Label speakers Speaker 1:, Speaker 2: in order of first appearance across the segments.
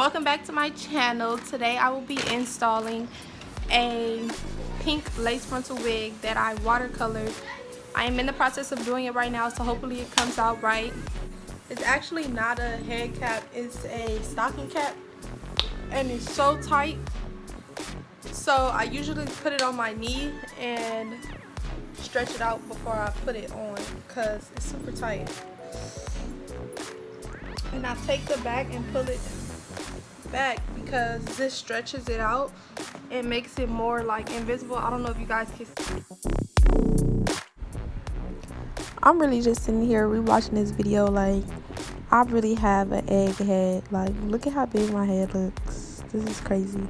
Speaker 1: Welcome back to my channel. Today I will be installing a pink lace frontal wig that I watercolored. I am in the process of doing it right now, so hopefully it comes out right. It's actually not a head cap, it's a stocking cap, and it's so tight. So I usually put it on my knee and stretch it out before I put it on because it's super tight. And I take the back and pull it back because this stretches it out and makes it more like invisible. I don't know if you guys can see.
Speaker 2: I'm really just sitting here rewatching this video. Like, I really have an egg head. Like, look at how big my head looks. This is crazy.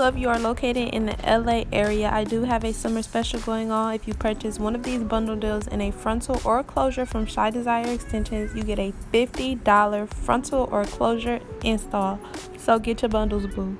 Speaker 2: Also, if you are located in the LA area, I do have a summer special going on. If you purchase one of these bundle deals in a frontal or closure from Shydesireextensions, you get a $50 frontal or closure install. So get your bundles, boo.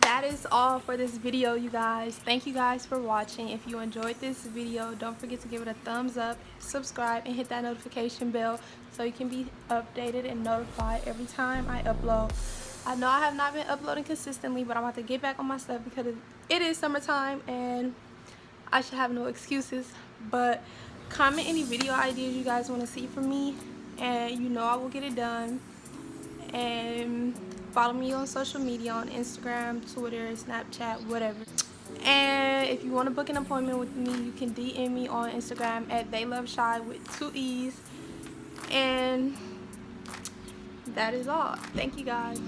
Speaker 1: That is all for this video, you guys. Thank you guys for watching. If you enjoyed this video, don't forget to give it a thumbs up, subscribe, and hit that notification bell so you can be updated and notified every time I upload. I know I have not been uploading consistently, but I'm about to get back on my stuff because it is summertime and I should have no excuses. But comment any video ideas you guys want to see from me, and you know I will get it done. And follow me on social media on Instagram, Twitter, Snapchat, whatever. And if you want to book an appointment with me, you can DM me on Instagram at theyloveshy with 2 E's. And that is all. Thank you guys.